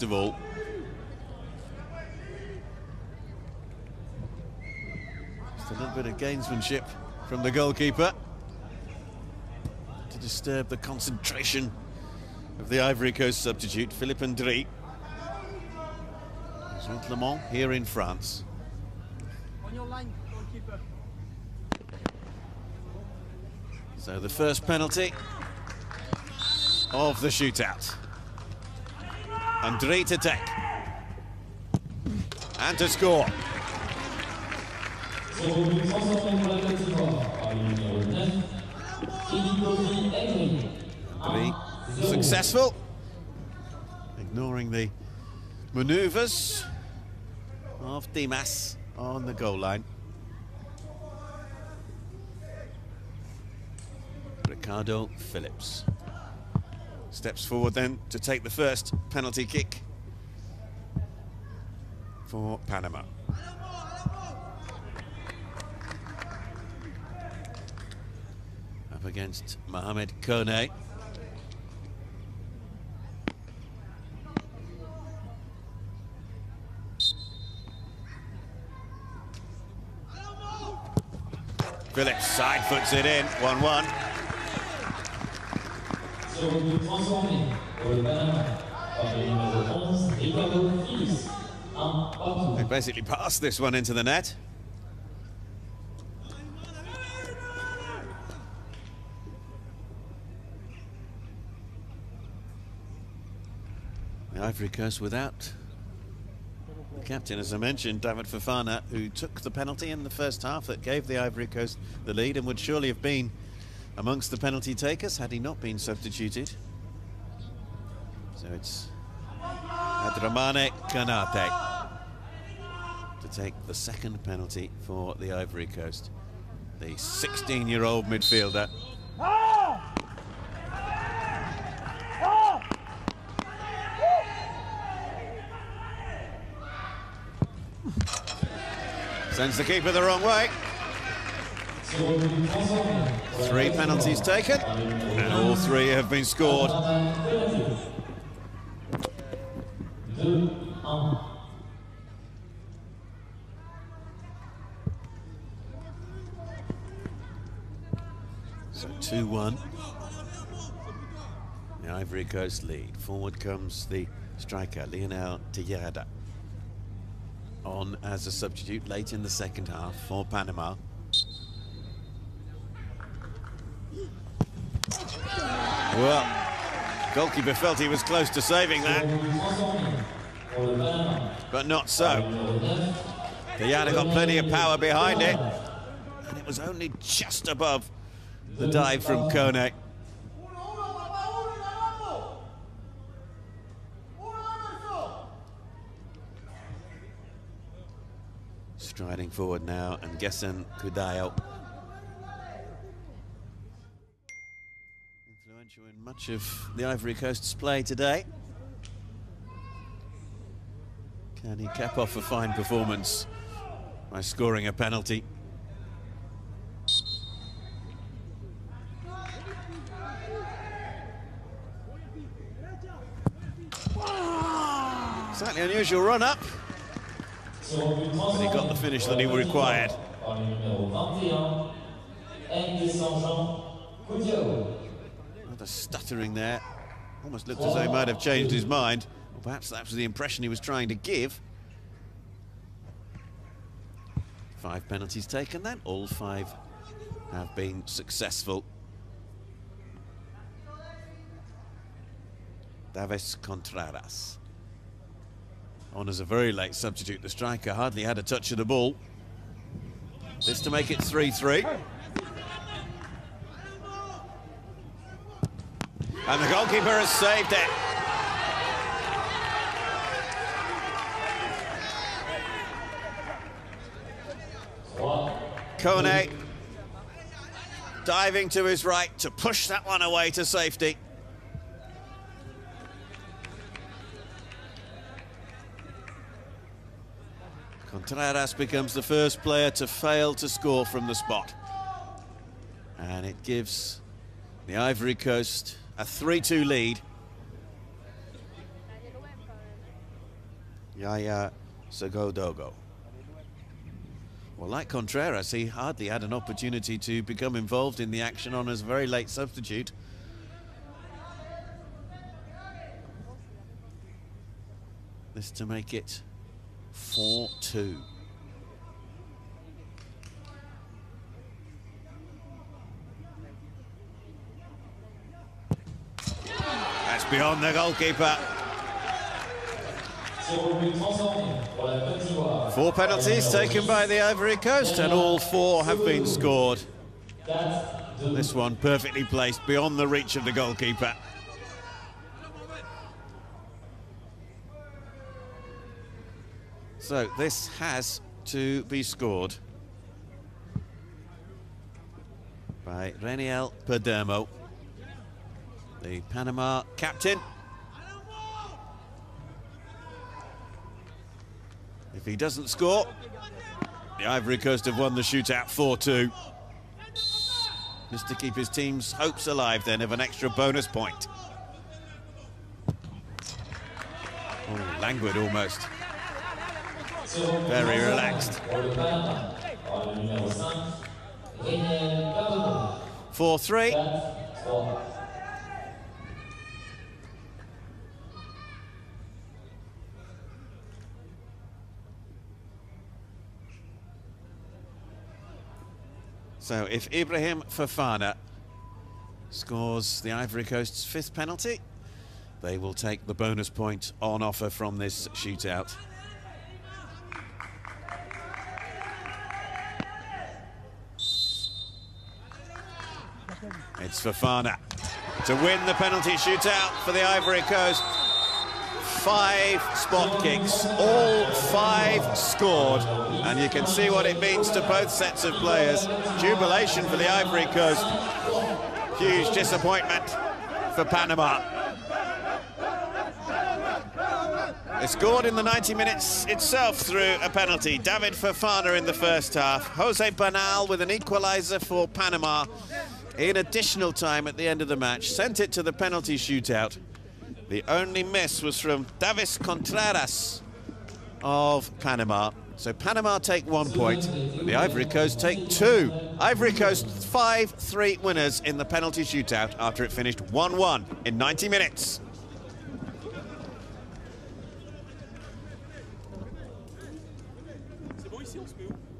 of all. Just a little bit of gamesmanship from the goalkeeper to disturb the concentration of the Ivory Coast substitute, Philippe Ndri. He's with Le Mans here in France. On your line, goalkeeper. So the first penalty of the shootout. Ndri to take and to score. Ndri successful, ignoring the manoeuvres of Dimas on the goal line. Ricardo Phillips steps forward then to take the first penalty kick for Panama. Up against Mohamed Kone. Phillips side foots it in, 1-1. They basically passed this one into the net. The Ivory Coast without the captain, as I mentioned, David Fofana, who took the penalty in the first half that gave the Ivory Coast the lead and would surely have been amongst the penalty takers had he not been substituted. So it's Adramane Kanate to take the second penalty for the Ivory Coast. The 16-year-old midfielder. Sends the keeper the wrong way. 3 penalties taken, and all 3 have been scored. So 2-1. The Ivory Coast lead. Forward comes the striker, Lionel Tejada, on as a substitute late in the second half for Panama. Well, goalkeeper felt he was close to saving that, but not so. Tejada got plenty of power behind it, and it was only just above the dive from Kone. Striding forward now, and Gessen Kudayo. Influential in much of the Ivory Coast's play today. Can he cap off a fine performance by scoring a penalty? Slightly unusual run-up, but he got the finish that he required. Another stuttering there. Almost looked as though he might have changed his mind. Or perhaps that was the impression he was trying to give. 5 penalties taken then. All 5 have been successful. Davis Contreras on as a very late substitute. The striker hardly had a touch of the ball. This to make it 3-3. And the goalkeeper has saved it. Kone diving to his right to push that one away to safety. Contreras becomes the first player to fail to score from the spot. And it gives the Ivory Coast a 3-2 lead. Yaya Sagodogo. Well, like Contreras, he hardly had an opportunity to become involved in the action on his very late substitute. This to make it 4-2. That's beyond the goalkeeper. 4 penalties taken by the Ivory Coast, and all 4 have been scored. This one perfectly placed beyond the reach of the goalkeeper. So this has to be scored by Reniel Perdermo, the Panama captain. If he doesn't score, the Ivory Coast have won the shootout 4-2. Just to keep his team's hopes alive then of an extra bonus point. Oh, languid almost. Very relaxed. 4-3. So if Ibrahim Fofana scores the Ivory Coast's 5th penalty, they will take the bonus point on offer from this shootout. It's Fofana to win the penalty shootout for the Ivory Coast. 5 spot kicks, all 5 scored, and you can see what it means to both sets of players. Jubilation for the Ivory Coast, huge disappointment for Panama. They scored in the 90 minutes itself through a penalty. David Fofana in the first half, Jose Bernal with an equaliser for Panama in additional time at the end of the match, sent it to the penalty shootout. The only miss was from Davis Contreras of Panama. So Panama take 1 point, but the Ivory Coast take 2. Ivory Coast 5-3 winners in the penalty shootout after it finished 1-1 in 90 minutes. C'est bon ici, on se met où?